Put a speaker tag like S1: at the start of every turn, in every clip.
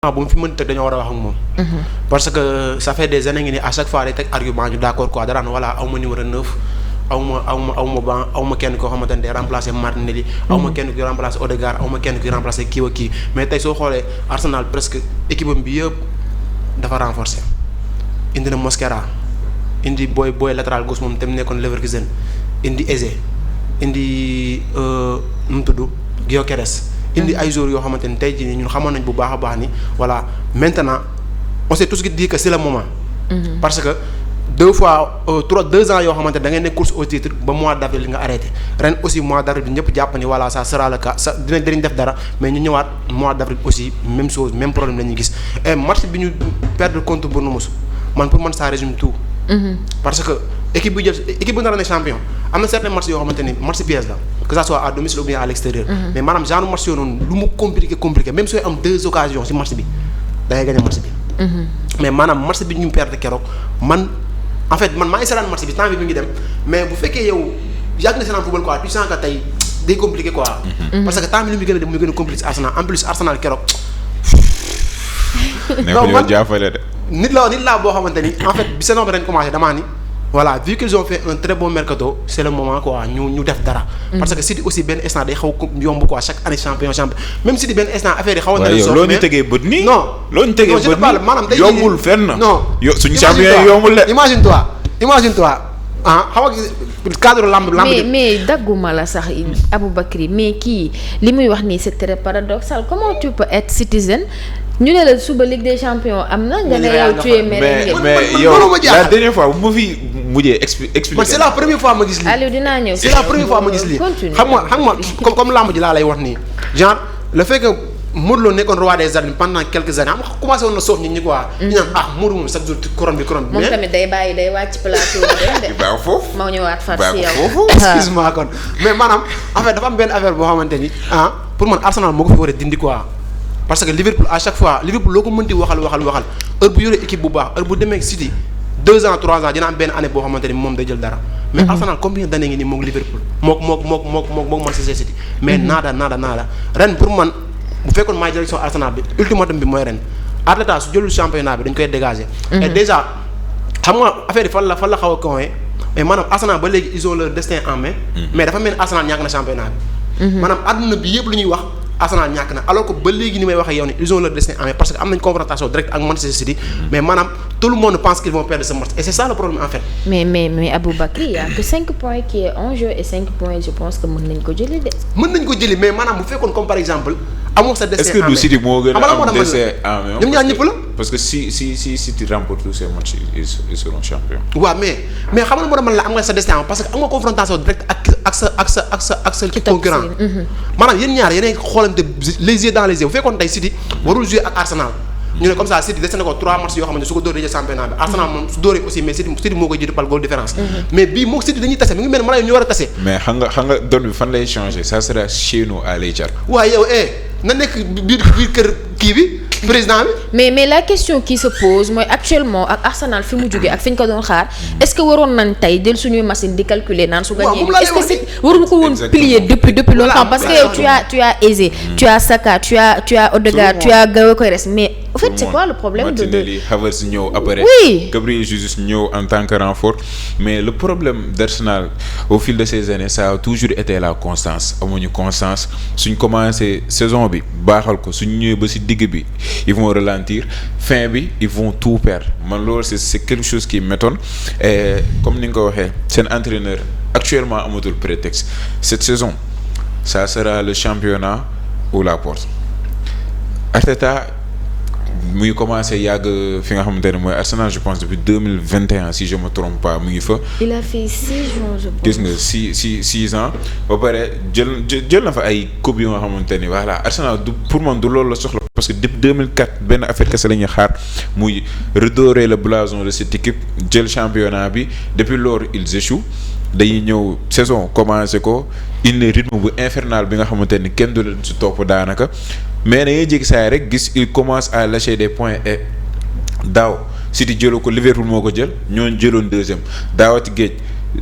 S1: bu mu fi mën teg dañoo war a wax ak moom. parce que ça fait des années ngi ni à chaque fois day teg argument ñu d'accord quoi daraan voilà aw ma numéro 9 aw ma kenn koo xamante ne day remplacer Martinelli. aw ma kenn kuy remplacer Odegaard aw ma kenn kuy remplacer kii ak kii mais tey soo xoolee Arsenal presque équipe am bi yëpp dafa renforcer indi na Mosquera indi booy latéral gauche moom tamit nekkoon Leverkusen indi Eze indi nu mu tudd Gyökeres indi ay joueurs yoo xamante ni tey jii ñun xamoon nañ bu baax a baax ni voilà maintenant on s'est tous dit que c'est le moment. parce que 2 ans yoo xamante ne da ngay nekk course au titre ba mois d'avril nga arrêté ren aussi mois d'avril bi ñëpp jàpp ni voilà ça sera le cas dinañ def dara mais ñu ñëwaat mois d'avril aussi même chose même problème la ñuy gis et match bi ñu perdre contre Bournemouth man pour man ça résume tout. parce que équipe bu nar a ne champion am na certains matchs yoo xamante ni match piège la que ça soit à domicile ou bien à l'extérieur. mais maanaam genre match yooyu noonu lu mu compliqué même sooy am 2 occasions ci match bi da ngay gagner match bi. mais maanaam match bi ñu perdre keroog man en fait man maa ngi seetaan match bi temps bi mi ngi dem mais bu fekkee yow yàgg na seetaan football quoi tu sens que tey day compliqué quoi. parce que temps bi li muy gën a dem muy gën a compliqué Arsenal en plus Arsenal keroog.
S2: non man jaafale de.
S1: nit laa boo xamante ni en fait bi saison bi ren commencé damaa ni voilà vu qu'ils ont fait un très bon mercato c'est le moment quoi ñu def dara. parce que City aussi benn instant day xaw yomb quoi chaque année champion même City benn instant affaire yi xawoon na leen.
S2: loo ñu tegee bët nii.
S1: non
S2: loo ñu tegee bët nii
S1: maanaam tey
S2: yombul fenn.
S1: non
S2: suñu champion yi yombul de.
S1: imagine toi xaw a cadre lamb
S3: mais dagguma la sax Aboubacry mais kii li muy wax nii c'est très paradoxal comment tu peux être citizen ñu ne la suba Ligue des Champions am na nga ne yow tu es merengue.
S2: mais yow la dernière fois bu ma fi mujjee expliquer.
S1: man c'est la première fois ma gis lii.
S3: Aliou dinaa ñëw.
S1: c'est la première fois ma gis lii xam nga comme lamb ji laa lay wax nii genre le fait que Modou Lo nekkoon roi des arènes pendant quelques années xam nga commencé woon na soof nit ñi quoi. ñu naan Modou moom chaque jour couronne bi.
S3: moom tamit day bàyyi day wàcc plateau bi dem de.
S2: baax foofu
S3: moo ñëwaat far si yow.
S1: excuse-moi kon mais maanaam en fait dafa am benn affaire boo xamante ni pour man Arsenal moo ko fi war a dindi quoi. parce que Liverpool à chaque fois Liverpool loo ko mënti waxal heure bu yore équipe bu baax heure bu demee City 2 ans 3 ans dina am benn année boo xamante ni moom day jël dara. mais Arsenal combien d'années ngi nii moog Liverpool mook Manchester City. mais naada ren pour man bu fekkoon maay direction Arsenal bi ultimatum bi mooy ren Arteta su jëlul championnat bi dañ koy dégager. et déjà xam nga affaire yi fan la xaw a convaincre mais maanaam Arsenal ba léegi ils ont leur destin en main. mais dafa mel ni Arsenal ñàkk na championnat bi. maanaam àdduna bi yëpp lu ñuy wax. Arsenal ñàkk na alors que ba léegi ni may waxee yow ni ils ont leur destin en main parce que am nañ confrontation directe ak Manchester City mais maanaam tout le monde pense qu'ils vont perdre ce match et c'est ça le problème en fait. mais
S3: Aboubacry il y a que 5 points qui est en jeu et 5 points je pense que mën nañ ko jëli de.
S1: mën nañ ko jëli mais maanaam bu fekkoon comme par exemple amoo sa destin en main.
S2: est-ce que du City moo gën a am destin en main
S1: ñoom ñaar ñëpp la.
S2: parce que si City remporte tous ces matchs ils seront champions.
S1: waaw mais xam nga moo tax man la am nga sa destin parce que am nga confrontation directe ak sa concurrent. maanaam yéen ñaar yéenay xoolante les yeux dans les yeux bu fekkoon tey City warul jouer ak Arsenal. ñu ne comme ça City dese na ko 3 matchs yoo xamante ne su ko dóoree jël championnat bi Arsenal moom su dóoree aussi mais City moo koy jiitu par goal différence. mais bii moo City dañuy tase mi ngi mel ne ñu war a tase.
S2: mais xam nga donne bi fan lay changer ça sera chez nous à Leicester.
S1: waaw yow na nekk biir kër kii bi président bi.
S3: mais la question qui se pose mooy actuellement ak Arsenal fi mu jógee ak fi ñu ko doon xaar est-ce que waroon nañ tey jël suñuy machine di calculer naan su gagné est-ce que c'est waruñu ko woon plier depuis longtemps parce que yow tu as Eze tu as Saka tu as Odegaard tu as Gyökeres mais en fait c'est quoi le problème de
S2: Martinelli Havertz ñëw après Gabriel Jesus ñëw en tant que renfort mais le problème d'Arsenal au fil de ces années ça a toujours été la constance amuñu constance suñ commencé saison bi baaxal ko suñ ñëwee ba ci digg bi ils vont ralentir fin bi ils vont tout perdre man loolu c'est quelque chose qui m'étonne et comme ni nga ko waxee seen entraîneur actuellement amatul prétexte cette saison ça sera le championnat ou la porte Arteta muy commencé yàgg fi nga xamante ne mooy Arsenal je pense depuis 2021 si je me trompe pas mu ngi fa.
S3: il a fait 6 jours je pense.
S2: gis nga 6 ans ba pare jël na fa ay coupe yu nga xamante ni voilà Arsenal du pour man du loolu la soxla parce que depuis 2004 benn affaire kese la ñuy xaar muy redorer le blason de cette équipe jël championnat bi depuis lors ils échouent dañuy ñëw saison commencé ko indi rythme bu infernal bi nga xamante ni kenn du leen si topp daanaka. mais da ngay jékki saa rek gis il commence à lâcher des points et daaw City jëloo ko Liverpool moo ko jël ñoo jëloon deuxième daawati géej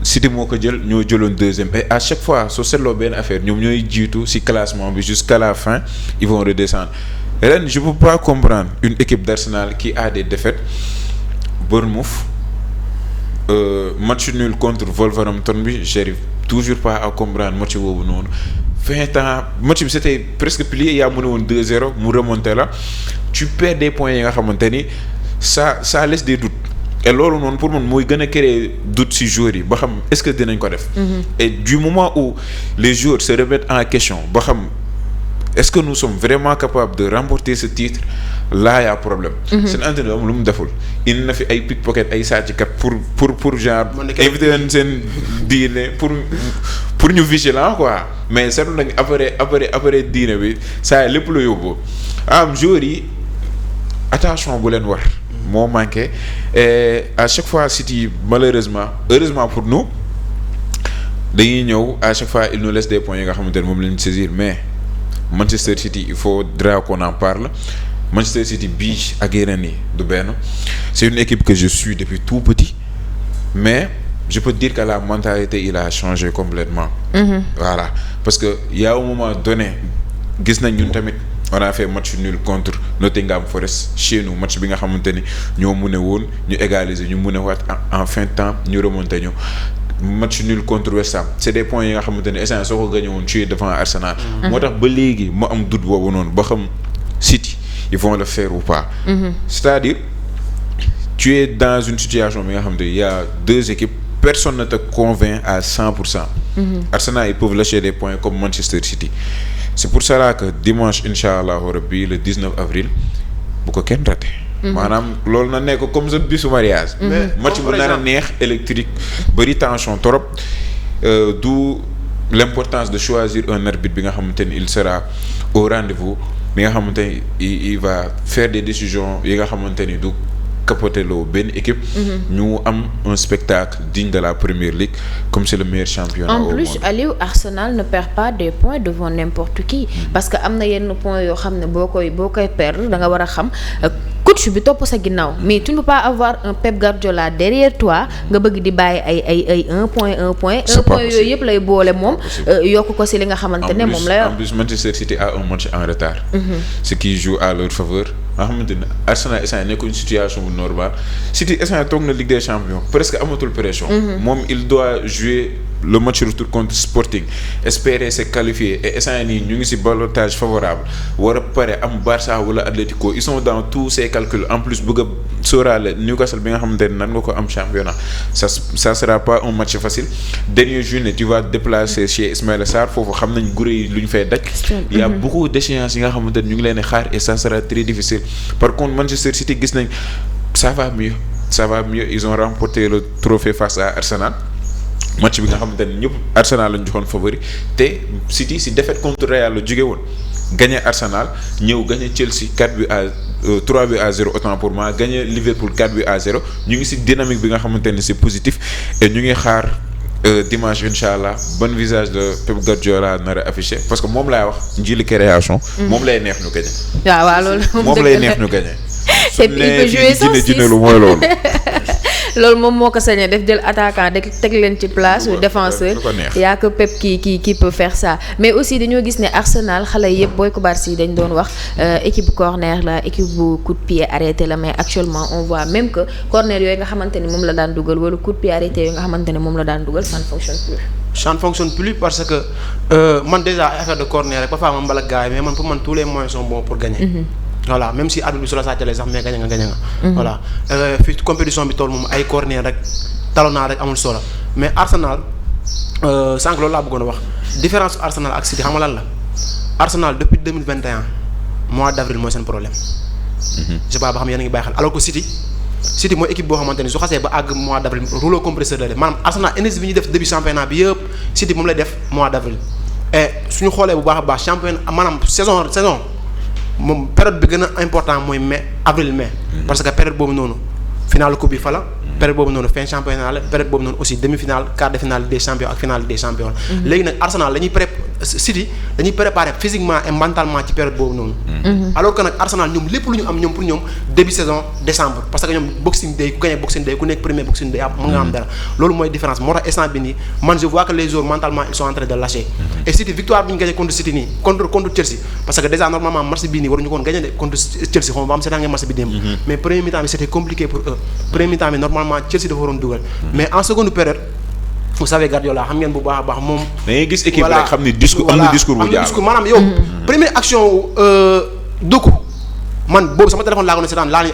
S2: City moo ko jël ñoo jëloon deuxième et à chaque fois soo seetloo benn affaire ñoom ñooy jiitu ci classement bi jusqu'à la fin ils vont redescendre ren je peux pas comprendre une équipe d'Arsenal qui a des défaites. Bournemouth, match nul contre Wolverhampton bi j'arrive toujours pas à comprendre match boobu noonu 20 ans match bi c'était presque plié yaa mën a woon 2-0 mu remonté la tu perds des points yi nga xamante ni ça laisse des doutes et loolu noonu pour man mooy gën a créer doute ci joueurs yi ba xam est-ce que dinañ ko def. Et du moment où les joueurs se remettent en question ba xam est-ce que nous sommes vraiment capables de remporter ce titre là y a problème. seen entraîneur lu mu deful indi na fi ay pickpocket ay sàcckat pour genre invité leen seen diine pour ñu vigilant quoi mais seetlu nañ après diine bi saa lépp la yóbbu joueurs yi attention bu leen war moo manqué et à chaque fois City malheureusement heureusement pour nous dañuy ñëw à chaque fois il nous laisse des points yi nga xamante ne moom la ñu saisir mais Manchester City il faudra qu'on en parle. Manchester City bii ak yeneen yi du benn c'est une équipe que je suis depuis tout petit mais je peux dire que la mentalité il a changé complètement. Voilà parce que y a un moment donné gis nañ ñun tamit on a fait match nul contre Nottingham Forest chez nous match bi nga xamante ni ñoo mën a woon ñu égaliser ñu mën a waat en fin de temps ñu remonter ñu. Match nul contre West Ham c'est des points yi nga xamante ne essence soo ko gagné woon tu es devant Arsenal. moo tax ba léegi ma am doute boobu noonu ba xam City ils vont le faire ou pas. C'est-à-dire tu es dans une situation bi nga xamante ne y a deux équipes personne ne te convainc à 100%. Arsenal ils peuvent lâcher des points comme Manchester City c'est pour cela que dimanche incha-allah rabbi le 19 avril bu ko kenn raté. maanaam loolu na nekk comme ça bisu mariage. match bu nar a neex électrique bari tension trop d'où l'importance de choisir un arbitre bi nga xamante ni il sera au rendez-vous bi nga xamante ni il va faire des décisions yi nga xamante ni du capoter loo benn équipe. ñu am un spectacle digne de la Premier League comme c'est le meilleur championnat au monde.
S3: En plus Aliou Arsenal ne perd pas des points devant n'importe qui parce que am na yenn points yoo xam ne boo koy perdre da nga war a xam coach bi topp sa ginnaaw mais tu ne peux pas avoir un Pep Guardiola derrière toi nga bëgg di bàyyi ay un point yooyu yëpp lay boole moom yokk ko ci li nga xamante ne moom la yor.
S2: En plus Manchester City a un match en retard. Ce qui joue à leur faveur. nga xamante ne Arsenal instant nekk une situation bu normale City instant toog na Ligue des Champions presque amatul pression. moom il doit jouer le match retour contre Sporting espérer se qualifier et instant nii ñu ngi ci ballottage favorable war a pare am Barça wala Atlético ils sont dans tous ces calculs en plus bëgg a sóoraale Newcastle bi nga xamante ne nan nga ko am championnat ça sera pas un match facile dernière journée tu vas déplacer chez Ismaïla Sarr foofu xam nañ gure yi lu ñu fay daj. il y a beaucoup d'échéances yi nga xamante ne ñu ngi leen di xaar et ça sera très difficile par contre Manchester City gis nañ ça va mieux ils ont remporté le trophée face à Arsenal. match bi nga xamante ne ñëpp Arsenal lañ joxoon favori te City si défaite contre Real la jóge woon gagné Arsenal ñëw gagné Chelsea 3 buts à 0 autant pour moi gagné Liverpool 4 buts à 0 ñu ngi si dynamique bi nga xamante ne c'est positif et ñu ngi xaar dimanche incha-allah bon visage de Pep Guardiola nar a affiché parce que moom laay wax njili création. moom lay neex ñu gagné.
S3: waaw loolu
S2: moom lay neex ñu gagné.
S3: il peut jouer sans six
S2: lu mooy loolu.
S3: loolu moom moo ko sañee def jël attaquant teg leen ci place ou défenseur y a que Pep qui peut faire ça mais aussi dañoo gis ne Arsenal xale yëpp Boy Kobarsi dañ doon wax équipe corner la équipe bu coup de pied arrêté la mais actuellement on voit même que corner yooyu nga xamante ni moom la daan dugal wala coup de pied arrêté yooyu nga xamante ne moom la daan dugal ça ne fonctionne plus
S1: parce que man déjà affaire de corner rek parfois ma mbala gars yi mais man pour man tous les moyens sont bons pour gagner. Voilà même si arbitre bi su la sàccalee sax mais gagné nga. voilà fii compétition bi tool moom ay corner rek talonnade rek amul solo mais Arsenal sànq loolu laa bëggoon a wax différence Arsenal ak City xam nga lan la Arsenal depuis 2021 mois d'avril mooy seen problème. je sais pas ba xam yéen a ngi bàyyi xel alors que City mooy équipe boo xamante ni su xasee ba àgg mois d'avril rouleau compresseur la def maanaam Arsenal énergie bi ñuy def début championnat bi yëpp City moom lay def mois d'avril et suñu xoolee bu baax a baax championnat maanaam saison. moom période bi gën a important mooy avril mai. parce que période boobu noonu finale coupe bi fa la. période boobu noonu fin championnat la période boobu noonu aussi demi-finale quart de finale des champions ak finale des champions. léegi nag Arsenal la ñuy City dañuy préparer physiquement et mentalement ci période boobu noonu. alors que nag Arsenal ñoom lépp lu ñu am ñoom pour ñoom début saison décembre parce que ñoom Boxing Day ku gagné Boxing Day ku nekk premier Boxing Day mën nga am dara loolu mooy différence moo tax instant bi nii man je vois que les joueurs mentalement ils sont en train de lâcher. et City victoire bi ñu gagné contre City nii contre Chelsea parce que déjà normalement match bii nii waruñu ko woon gagné de contre Chelsea xaw ma ba am seetaan nga match bi démb. mais premier mi-temps bi c'était compliqué pour eux premier mi-temps bi normalement Chelsea dafa waroon dugal. mais en seconde période. vous savez Guardiola xam ngeen bu baax a baax moom.
S2: da ngay gis équipe rek xam ni discours am na discours bu jaar
S1: maanaam yow. première action Doku man boobu sama téléphone laa ko ne seetaan laa ni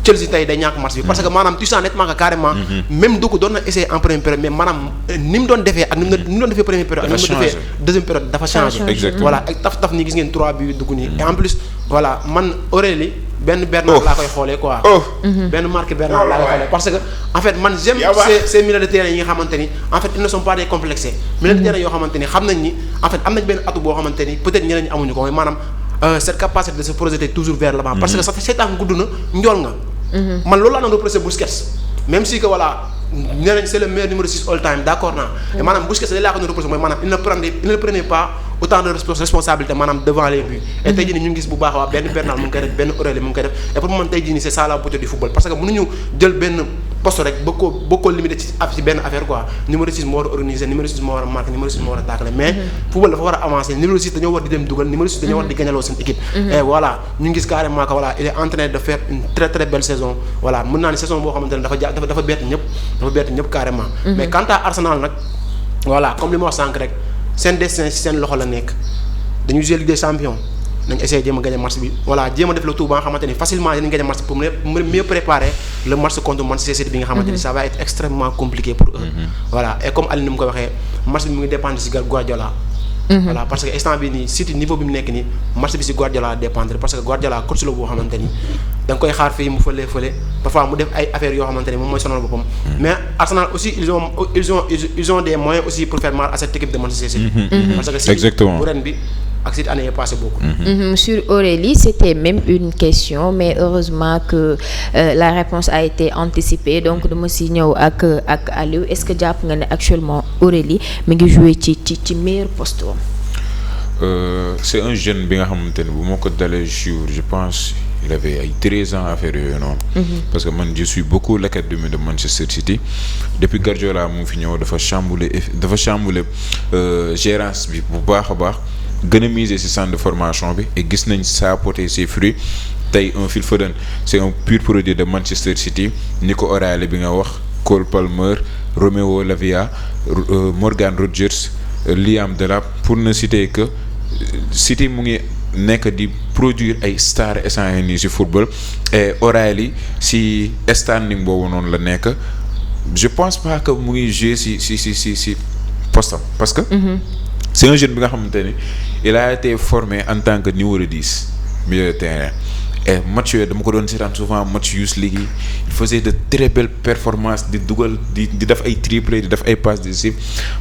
S1: Chelsea tey day ñàkk match bi parce que maanaam tu sens nettement que carrément. même Doku doon na essayer en première période mais maanaam ni mu doon defee ak ni mu doon defee première période. ak ni mu doon defee deuxième période dafa changé.
S2: exactement
S1: voilà ak taf nii gis ngeen 3 buts Doku nii. et en plus voilà man Aurélie. benn Bernard laa koy xoolee quoi. benn Marc Bernard laa koy xoolee parce que en fait man j'aime ces milieux de terrain yi nga xamante ni en fait ils ne sont pas des complexés. milieux de terrain yoo xamante ni xam nañ ni en fait am nañ benn atout boo xamante ni peut-être ñeneen ñi amuñu ko mooy maanaam cette capacité de se projeter toujours vers l'avant. parce que sax seetaan gudd na njool nga. man loolu laa doon reproché Busquets même si que voilà nee nañ c'est le meilleur numéro 6 all time d'accord naa. et maanaam Busquets dañ laa ko doon reproché mooy maanaam il ne prenait pas autant de responsabilité maanaam devant les buts. et tey jii nii ñu ngi gis bu baax waa benn Bernal mu ngi koy def benn Aurélie mu ngi koy def et pour man tey jii nii c'est ça la beauté du football parce que mënuñu jël benn poste rek bëgg koo limité ci benn affaire quoi numéro 6 moo war a organiser numéro 6 moo war a marquer numéro 6 moo war a tàkkale mais football dafa war a avancer numéro 6 dañoo war di dem dugal numéro 6 dañoo war di gagnaloo seen équipe. et voilà ñu ngi gis carrément que voilà il est en train de faire une très très belle saison voilà mën naa ni saison boo xamante ne dafa bett ñëpp carrément. mais quant à Arsenal nag voilà comme li ma wax sànq rek seen destin ci seen loxo la nekk dañuy jouer Ligue des Champions nañ essayer jéem a gagner match bi voilà jéem a def le tout ba nga xamante ni facilement dinañ gagner match pour mieux préparer le match contre Manchester City bi nga xamante ni ça va être extrêmement compliqué pour eux. voilà et comme Aliou ni mu ko waxee match bi mu ngi dépendre ci Guardiola. voilà parce que instant bi nii City niveau bi mu nekk nii match bi ci Guardiola dépendre parce que Guardiola coach la boo xamante ni da nga koy xaar fii mu fële parfois mu def ay affaires yoo xamante ni moom mooy sonal boppam. mais Arsenal aussi ils ont des moyens aussi pour faire mal à cette équipe de Manchester City. parce que City bu ren bi ak cette année est passé beaucoup.
S3: Sur Aurélie c'était même une question mais heureusement que la réponse a été anticipée donc dama si ñëw ak Aliou est-ce que jàpp nga ne actuellement Aurélie mi ngi jouer ci meilleur poste am.
S2: C'est un jeune bi nga xamante ne bu ma ko dalee jour je pense il avait ay 13 ans affaire yooyu noonu. parce que man je suis beaucoup l'académie de Manchester City depuis Guardiola mu fi ñëw dafa chambouler gérance bi bu baax a baax. gën a miser ci centre de formation bi et gis nañ ça porter ses fruits tey un Phil Foden c'est un pur produit de Manchester City Nico O'Reilly bi nga wax Cole Palmer Romeo Lavia Morgan Rogers Liam Delap pour ne citer que City mu ngi nekk di produire ay stars essentielles nii ci football et O'Reilly ci standing boobu noonu la nekk je pense pas que mu ngi jouer ci postam parce que c'est un jeune bi nga xamante ni il a été formé en tant que numéro 10 milieu de terrain et match yooyu dama ko doon seetaan souvent match Youth League yi il faisait de très belles performances di dugal di def ay triplé di def ay passes décisives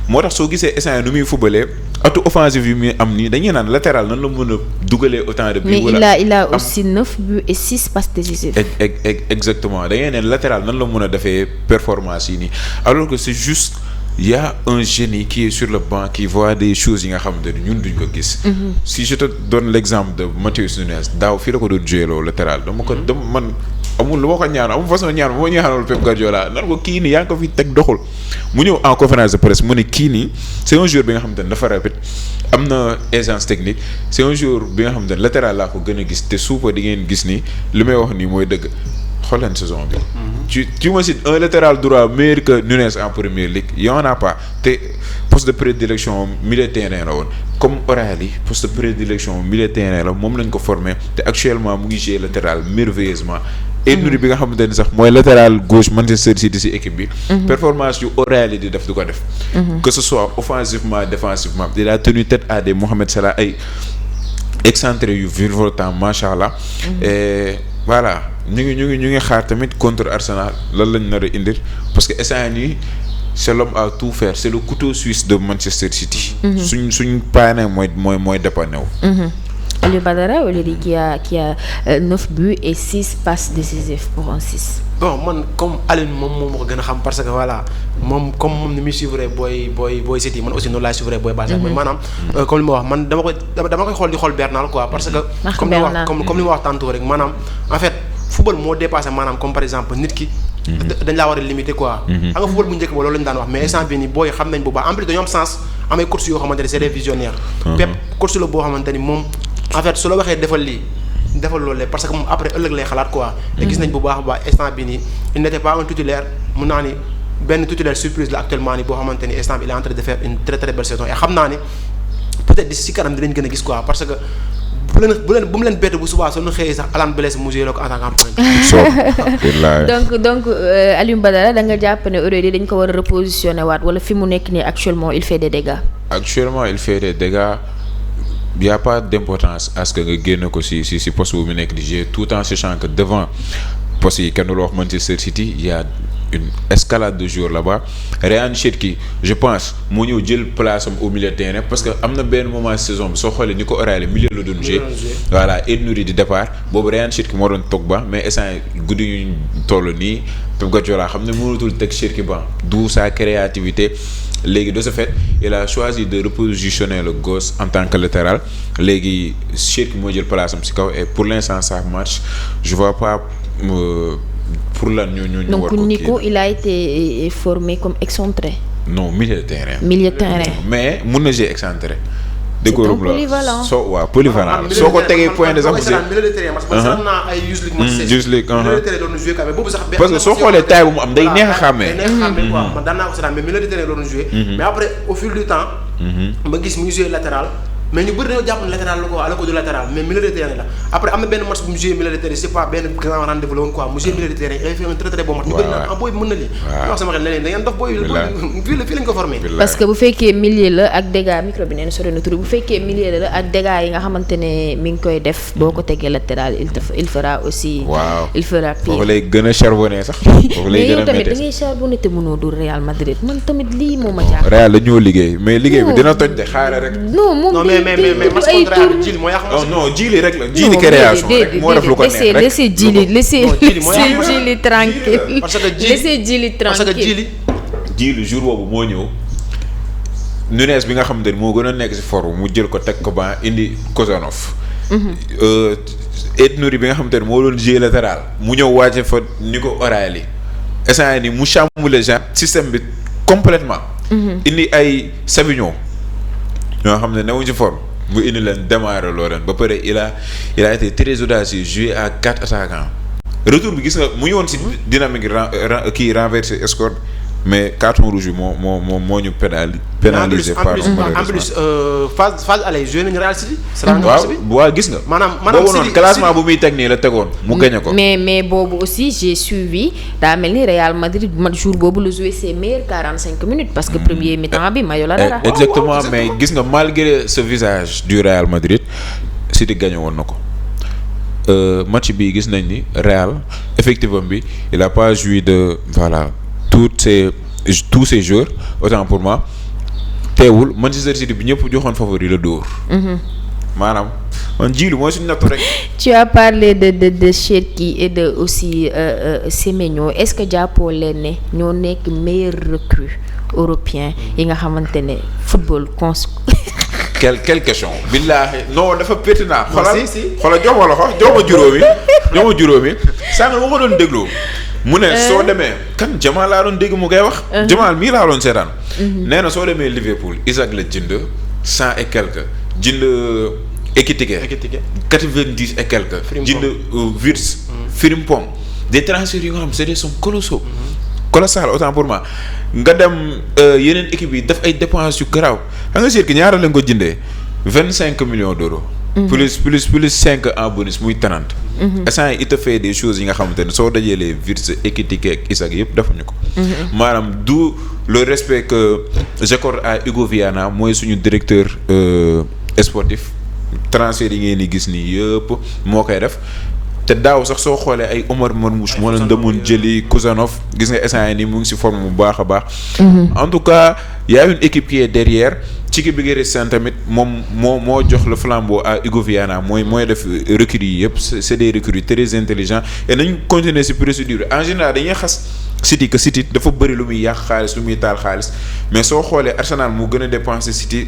S2: moo tax soo gisee instant nu muy footballee atu offensive yi muy am nii dañuy naan latéral nan la mën a dugalee autant de buts.
S3: mais il a aussi 9 buts et 6 passes décisives.
S2: exactement dañuy naan latéral nan la mën a defee performance yi nii alors que c'est juste. Il y a un génie qui est sur le banc qui voit des choses yi nga xamante ni ñun duñ ko gis. si je te donne l'exemple de Matheus Nunes daaw fii la ko doon jouer loo latéral man amul lu ma ko ñaan amul façon ñaan bu ma ñaanal Pep Guardiola nan ko kii nii yaa ngi ko fi teg doxul mu ñëw en conférence de presse mu ne kii nii c'est un joueur bi nga xamante ne dafa rapide am na aisance technique c'est un joueur bi nga xamante ne latéral laa ko gën a gis te suupa di ngeen gis ni li may wax nii mooy dëgg xool leen saison bi. tu me cites un latéral droit meilleur que Nunes en première ligue y en a pas te poste de prédilection milieu de terrain la woon comme O'Reilly poste de prédilection milieu de terrain la moom lañ ko formé te actuellement mu ngi jouer latéral merveilleusement. Emery bi nga xamante ni sax mooy latéral gauche Manchester City ci équipe bi. performance yu O'Reilly di def du ko def. que ce soit offensivement défensivement il a tenu tête à des Mohamed Salah ay excentré yu virevoltant macha allah. et voilà ñu ngi xaar tamit contre Arsenal lan lañ nar a indil parce que instant yii c'est l'homme à tout faire c'est le couteau suisse de Manchester City. suñ paane mooy dépanné wu.
S3: Aliou Badara on dit qui a 9 buts et 6 passes décisives pour un 6.
S1: bon man comme Aliou moom moo ko gën a xam parce que voilà moom comme moom ni muy suivre booy City man aussi noonu laay suivre booy Barça. maanaam comme li ma wax man dama koy xool di xool Bernal quoi parce que. comme li ma wax tantôt rek maanaam en fait football moo dépassé maanaam comme par exemple nit ki. dañ laa war a limiter quoi. xam nga football bu njëkk ba loolu lañu daan wax mais instant bii nii booy xam nañ bu baax en plus dañoo am sens amay course yoo xamante ne c'est des visionnaires. Pep course la boo xamante ni moom en fait su la waxee defal lii defal loolu la parce que moom après ëllëg lay xalaat quoi. te gis nañ bu baax a baax instant bii nii il n'était pas un titulaire mun naa ni benn titulaire surprise la actuellement nii boo xamante ni instant bi il est en train de faire une très très belle saison et xam naa ni peut-être d'ici si kanam dinañ gën a gis quoi parce que. bu mu leen bett bu subaa soo xëyee sax Alan Blaise mu joué la ko en tant que
S3: donc Aliou Badara da nga jàpp ne Aurélie dañ ko war a repositionner waat wala fi mu nekk nii actuellement il fait des dégâts.
S2: Actuellement il fait des dégâts y a pas d'importance à ce que nga génn ko si poste bu mu nekk di jouer tout en sachant que devant poste yi kenn du la wax Manchester City y a une escalade de joueurs là-bas. Ryan Cherki je pense moo ñëw jël place am au milieu de terrain parce que am na benn moment saison bi soo xoolee ni ko O'Reilly milieu la doon jouer voilà Aït-Nouri di départ boobu Ryan Cherki moo doon toog ba mais instant guddi ñu toll nii Pep Guardiola xam ne mënatul teg Cherki ba d'où sa créativité léegi de ce fait il a choisi de repositionner le gosse en tant que latéral léegi Cherki moo jël place am si kaw et pour l'instant ça marche je vois pas pour lan ñu
S3: donc Nico il a été formé comme excentré.
S2: non milieu de terrain. mais mun na jouer excentré.
S3: c'est un polyvalent
S2: polyvalent soo ko tegee point de
S1: milieu de terrain parce que sax naa ay Youth League milieu de terrain doon jouer quand même boobu sax
S2: parce que soo xoolee taille bu mu am day neex a xàmmee.
S1: quoi man daan naa ko seetaan mais milieu de terrain doon jouer mais après au fil du temps ma gis muy jouer latéral mais ñu bëri dañoo jàpp ne latéral la quoi ala ko du latéral mais milieu de terrain la après am na benn match bu mu joué milieu de terrain c'est pas benn grand rendez-vous la woon quoi mu joué milieu de terrain il a fait un très très bon match ñu bëri naan booy bi mën na lii ñu wax sama xel ne leen da ngeen dof booy fii lañ ko formé
S3: parce que bu fekkee milieu la ak dégâts micro bi neen sori na tur bu fekkee milieu la ak dégâts yi nga xamante ne mi ngi koy def boo ko tegee latéral il fera aussi il fera pire
S2: foofu lay gën a charbonné sax foofu lay gën a
S3: mais yow tamit da ngay charbonné te mënoo dul Real Madrid man tamit lii moo ma jaaxal
S2: Real la ñoo liggéey mais liggéey bi dina toj de xaaral rek non Djily rek la Djily création rek moo def lu ko neex rek
S3: laissez Djily tranquille parce que
S2: Djily jour boobu moo ñëw Nunez bi nga xam ne moo gën a nekk ci forme mu jël ko teg ko ba indi Kozanov Aït-Nouri bi nga xam ne moo doon jouer latéral mu ñëw wàcce fa ni ko O'Reilly essence ni mu chamboulé genre système bi complètement indi ay Savignon ñoo xam ne newuñ ci forme mu indi leen démarrer loo leen ba pare il a été très audacieux joué à 4 attaquants retour bi gis nga mu ngi woon ci dynamique kii renversé score mais carton rouge bi moo ñu pénalisé par
S1: en plus phase aller joué nañu Real City
S2: waaw gis nga
S1: maanaam
S2: boobu noonu classement bu muy teg nii la tegoon mu gagné ko
S3: mais boobu aussi j'ai suivi daa mel ni Real Madrid jour boobu la joué ses meilleures 45 minutes parce que premier mi-temps bi mayo la dara
S2: exactement mais gis nga malgré ce visage du Real Madrid City gagné woon na ko match bi gis nañ ni Real effectivement bi il a pas joui de voilà tous ces joueurs autant pour moi teewul Manchester City bi ñëpp joxoon favori la dóor maanaam man Djily mooy suñu nattu rek.
S3: tu as parlé de Cherki et de aussi Semenyo est-ce que jàppoo leen ne ñoo nekk meilleur recrue européen yi nga xamante ne football
S2: quelle question billaahi non dafa pertinent xoolal jox ma juróomi sànq ma ko doon dégloo mu ne soo demee kan Jamal laa doon dégg mu koy wax Jamal mii laa doon seetaan nee na soo demee Liverpool Isaac la jënd 100 et quelques jënd Ekitike 90 et quelques jënd Wirtz Frimpong des transferts yi nga xam c'est des sommes colossaux colossal autant pour moi nga dem yeneen équipe yi def ay dépenses yu garaaw xam nga Cherki ñaara lañ ko jëndee 25 millions d'euros plus 5 en bonus muy 30 instant il te fait des choses yi nga xamante ne soo dajeelee Wirtz Ekitike ak Isaac yëpp defuñu ko maanaam du le respect que j'accorde à Hugo Viana mooy suñu directeur sportif transfert yi ngeen di gis nii yëpp moo koy def te daaw sax soo xoolee ay Omar Marmoush moo leen demoon jëli Kouzanov gis nga instant yi nii mu ngi ci forme bu baax a baax en tout cas y a une équipe qui est derrière Txiki Begiristain tamit moom moo jox le flambeau à Hugo Viana mooy def recrues yi yëpp c'est des recrues très intelligents et nañ continuer ci procédure en général dañuy xas City que City dafa bëri lu muy yàq xaalis lu muy taal xaalis mais soo xoolee Arsenal moo gën a dépensé City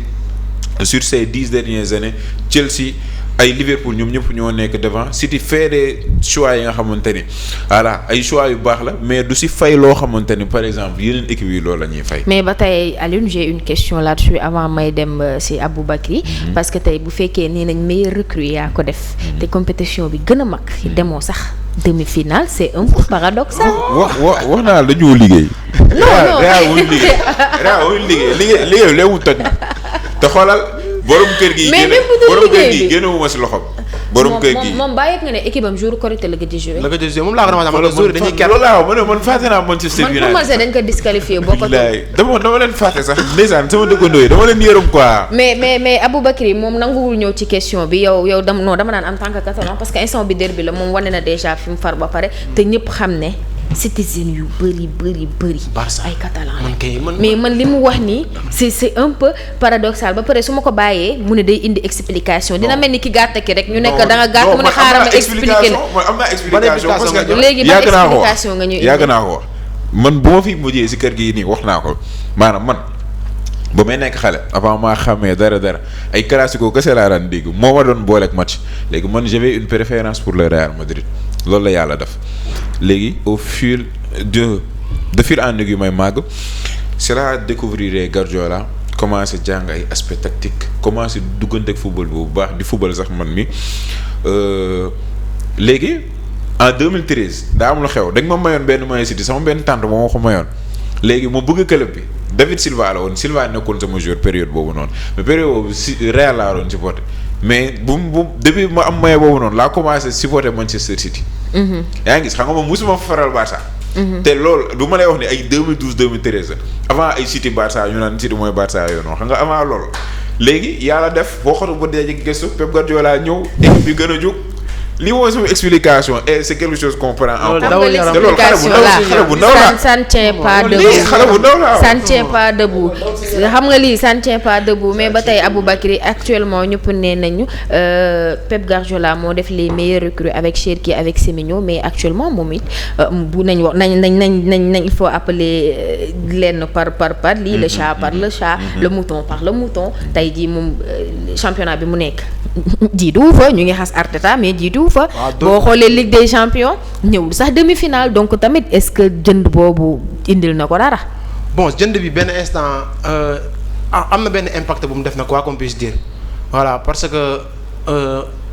S2: sur ces 10 dernières années. Chelsea ay Liverpool ñoom ñëpp ñoo nekk devant City fait des choix yi nga xamante ni voilà ay choix yu baax la mais du si fay loo xamante ni par exemple yeneen équipe yi loolu la ñuy fay.
S3: mais ba tey Alioune j'ai une question là-dessus avant may dem si Aboubacry parce que tey bu fekkee nee nañ meilleur recrue yaa ko def. te compétition bi gën a mag. demoo sax demi-finale c'est un peu paradoxal.
S2: wax naa dañoo liggéey.
S3: non
S2: Real wuñ liggéey léegi mu toj te xoolal. borom kër gi génnewuma si loxoom. borom kër gi
S3: moom bàyyi nga ne équipe am jour Korité la gëj a joué.
S1: moom laa ko doon wax dañuy ker.
S2: loolu laa wax man fàtte naa Manchester United.
S3: man pour dañ ko disqualifié bokkatul.
S2: dama leen fàtte sax ndeysaan sama dëkkandoo yi dama leen yërëm quoi.
S3: mais Aboubacry moom nanguwul ñëw ci question bi yow dama naan en tant que catalan parce que instant bi derby la moom wane na déjà fi mu far ba pare te ñëpp xam ne. citoyen yu bëri ay catalan mais man li mu wax nii c'est un peu paradoxal ba pare su ma ko bàyyee mu ne day indi explication dina mel ni ki gàtt ki rek ñu nekk da nga gàtt mu ne xaaral ma expliquer la
S2: am naa explication parce que
S3: léegi ban explication nga ñuy
S2: yàgg naa ko wax man bu ma fi mujjee si kër gi nii wax naa ko maanaam man ba may nekk xale avant maa xamee dara ay classico kese laa daan dégg moo ma doon booleeg match léegi man j'avais une préférence pour le Real Madrid loolu la yàlla def léegi au fil de fil en aiguille may màgg c'est là découvrir Guardiola commencé jàng ay aspect tactique commencé duggante ak football bu baax di football sax man mi léegi en 2013 daa am lu xew dañ ma mayoon benn Man City sama benn tante moo ma ko mayoon léegi ma bëgg club bi David Silva la woon Silva nekkoon sama joueur période boobu noonu mais période boobu si Real laa doon supporter mais bu depuis ma am maye boobu noonu laa commencé supporter Manchester City. yaa ngi gis xam nga moom musuma faral Barça. te loolu du ma lay wax ni ay 2012 2013 avant ay City Barça ñu naan City mooy Barça yooyu noonu xam nga avant loolu léegi yàlla def boo xoolee ba dee gëstu Pep Guardiola ñëw équipe bi gën a jóg. lii mooy sama explication et c'est quelque chose qu'on prend en compte. xale bu ndaw la
S3: ça ne tient pas debout ça ne tient pas debout xam nga lii ça ne tient pas debout mais ba tey Aboubacry actuellement ñëpp nee nañu Pep Guardiola moo def les meilleurs recrues avec Cherki avec Semenyo mais actuellement moom it bu nañ wax nañ il faut appeler lenn par lii le chat par le chat le mouton par le mouton tey jii moom championnat bi mu nekk jiitu fa ñu ngi xas Arteta mais jiitu fa boo xoolee Ligue des Champions ñëwul sax demi-finale donc tamit est-ce que jënd boobu indil na ko dara.
S1: bon jënd bi benn instant am na benn impact bu mu def na quoi qu'on puisse dire voilà parce que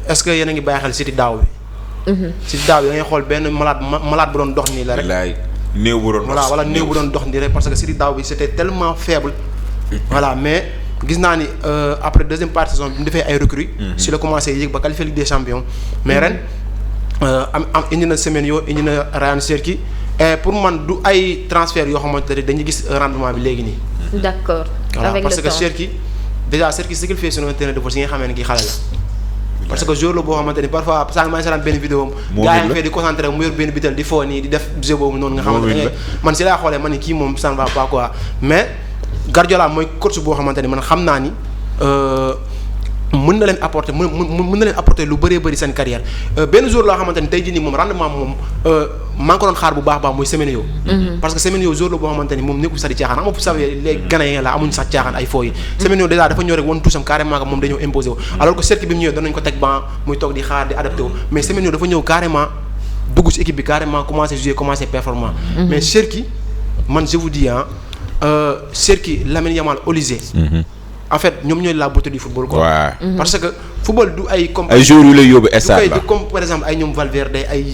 S1: est-ce que yéen a ngi bàyyi xel City daaw bi. City daaw bi da ngay xool benn malade bu doon dox nii la rek.
S2: néew bu doon dox
S1: voilà néew bu doon dox nii rek parce que City daaw bi c'était tellement faible. voilà mais. gis naa ni après deuxième partie saison bi mu defee ay recrues. si la commencé yéeg ba qualifier Ligue des Champions. mais ren indi na Semenyo indi na Ryan Cherki et pour man du ay transfert yoo xamante ne dañuy gis rendement bi léegi nii.
S3: d'accord
S1: voilà,
S3: avec
S1: parce
S3: le
S1: que
S3: temps.
S1: Cherki déjà Cherki ce qu'il fait sur un terrain de foot si nga xamee ne kii xale la. parce que joueur la boo xamante ni parfois saa maa ngi seetaan benn vidéo am. gaa yi fee di concentré mu yor benn bitel di foo nii di def jeu boobu noonu nga xamante ne man si laa xoolee man ni kii moom ça ne va pas quoi mais. Guardiola mooy coach boo xamante ni man xam naa ni mën na leen apporter lu bëree seen carrière benn jour loo xamante ni tey jii nii moom rendement moom maa ngi ko doon xaar bu baax muy Semenyo. parce que Semenyo jour la boo xamante ni moom nekkul sax di caaxaan xam nga vous savez les Ghanéens la amuñu sax caaxaan ay foo yi. Semenyo déjà dafa ñëw rek wan touche am carrément que moom dañoo imposé wu. alors que Cherki bi mu ñëwee doon nañu ko teg ban muy toog di xaar di adapté wu mais Semenyo dafa ñëw carrément dugg ci équipe bi carrément commencé jouer commencé performant. mais Cherki man je vous dis Cherki Lamine Yamal Olise. en fait ñoom ñooy la beauté du football quoi. parce que football du ay. comme
S2: ay joueurs yu lay yóbbu stade la
S1: comme par exemple ay ñoom Valverde ay.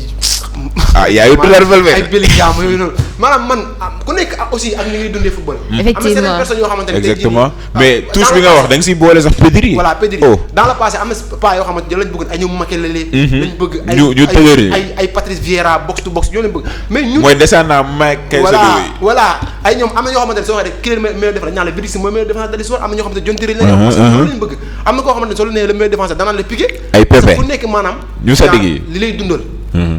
S2: yaa yu tuddal Valverde
S1: ay Bellingham yooyu noonu maanaam man ku nekk aussi ak ni ngay dundee football.
S3: effectivement
S1: am na certaines personnes yoo xamante ne
S2: exactement mais touche bi nga wax da nga siy boole sax Pedri.
S1: voilà Pedri dans le passé am na pas yoo xamante ne lañ bëgg ay ñoom Makelele. lañ bëgg ay
S2: ñu tëgër
S1: ay Patrice Vieira box to box ñoo leen bëgg. mais ñun
S2: mooy descendant Mike
S1: voilà ay ñoom am na ñoo xamante ne soo waxee rek ki leen meilleur défenseur ñaan la Birixi mooy meilleur défenseur de l'histoire am na ñoo xamante ne John Terry la parce que loolu lañ bëgg am na koo xamante ne soo leen nee le meilleur défenseur danaan la piqué
S2: ay Pepe
S1: ku nekk maanaam
S2: ñu sa digg yi
S1: li lay dundal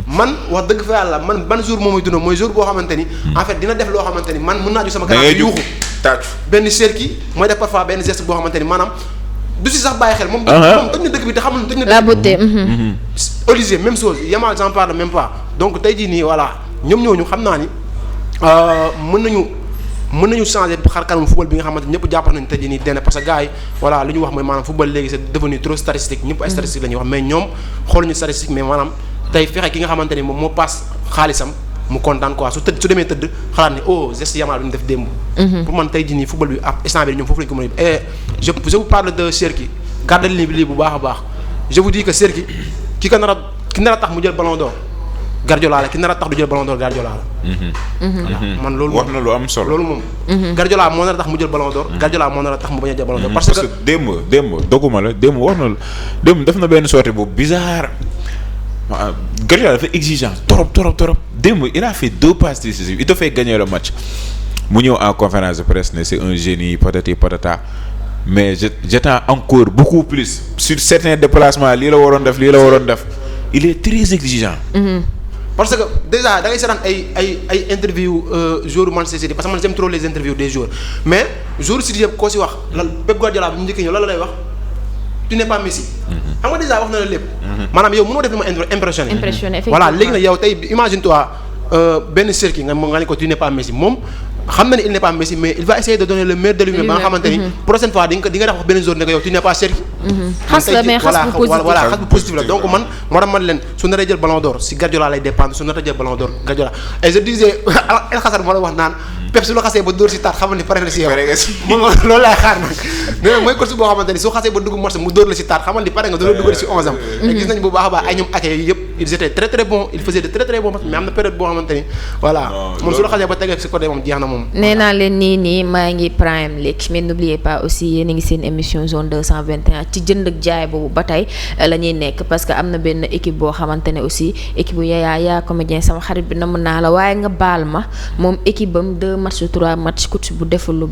S1: man wax dëgg fa yàlla man ban jour moo may dundal mooy jour boo xamante ni en fait dina def loo xamante ni man mën naa jóg sama kanam yuuxu
S2: tàccu
S1: benn Cherki mooy def parfois benn geste boo xamante ni maanaam du si sax bàyyi xel moom toj na dëkk bi te xamul toj na
S3: la beauté.
S1: Olivier même chose Yamal j'en parle même pas donc tey jii nii voilà ñoom ñooñu xam naa ni mën nañu changer xar kanam football bi nga xamante ni ñëpp jàpp nañu tey jii nii denn parce que gars yi voilà li ñu wax mooy maanaam football léegi c'est devenu trop statistique ñëpp ay statistique la ñuy wax mais ñoom xooluñu statistique mais maanaam tey fexe ki nga xamante ni moom moo passe xaalisam mu kontaan quoi su demee tëdd xalaat ni geste Yamal bi ñu def démb. pour man tey jii nii football bi ab instant bi ñoom foofu lañu ko mën a et je vous parle de Cherki gardel li lii bu baax a baax je vous dis que Cherki ki nar a tax mu jël ballon d'or Guardiola la ki nar a tax du jël ballon d'or Guardiola la. voilà man loolu
S2: wax na lu am solo
S1: loolu moom. Guardiola moo nar a tax mu jël ballon d'or. Guardiola moo nar a tax mu bañ a jël ballon d'or.
S2: parce que démb doguma la démb wax na démb def na benn sortie bu bizarre. Guardiola dafa exigeant trop démb il a fait 2 passes décisives il te fait gagner le match mu ñëw en conférence de presse ne c'est un génie patati patata mais j'attends encore beaucoup plus sur certains déplacements lii la waroon def il est très exigeant.
S1: parce que déjà da ngay seetaan ay interview joueurs Manchester City parce que man j'aime trop les interviews des joueurs mais joueurs City yëpp koo si wax lan Pep Guardiola bi mu njëkkee ñëw lan la lay wax. tu n'es pas Messi. xam nga déjà wax na la lépp. maanaam yow mënoo def li ma impressionné. Effectivement voilà léegi nag yow tey imagine toi benn Cherki nga ne ko tu n'es pas Messi moom xam na ni il n'est pas Messi mais il va essayer de donner le meilleur de lui-même ba nga xamante ni prochaine fois di nga def wax benn jour ne ko yow tu n'es pas Cherki.
S3: xas la mais xas bu positif
S1: voilà xas bu positif la donc man moo tax man leen su naree jël ballon d'or si Guardiola lay dépendre su naree jël ballon d'or Guardiola et je disais El Khassan moo la wax naan Pep su la xasee ba dóor si taat xamal ni pare na si yow moom loolu laay xaar nag mais mooy coach boo xamante ni su xasee ba dugg match mu dóor la si taat xamal ni pare nga doon dugal si 11 am et gis nañ bu baax a baax ay ñoom ak yëpp ils étaient très très bons ils faisaient de très très bons matchs mais am na période boo xamante ni voilà moom su la xasee ba tegee si côté moom jeex na moom
S3: nee naa leen nii maa ngi Prime League mais n'oubliez pas aussi yéen a ngi seen émission zone 221 ci jënd ak jaay boobu ba tey la ñuy nekk parce que am na benn équipe boo xamante ne aussi équipe bu yaa comédien sama xarit bi namm naa la waaye nga baal ma moom équipe bam 2 matchs 3 matchs coach bu deful lu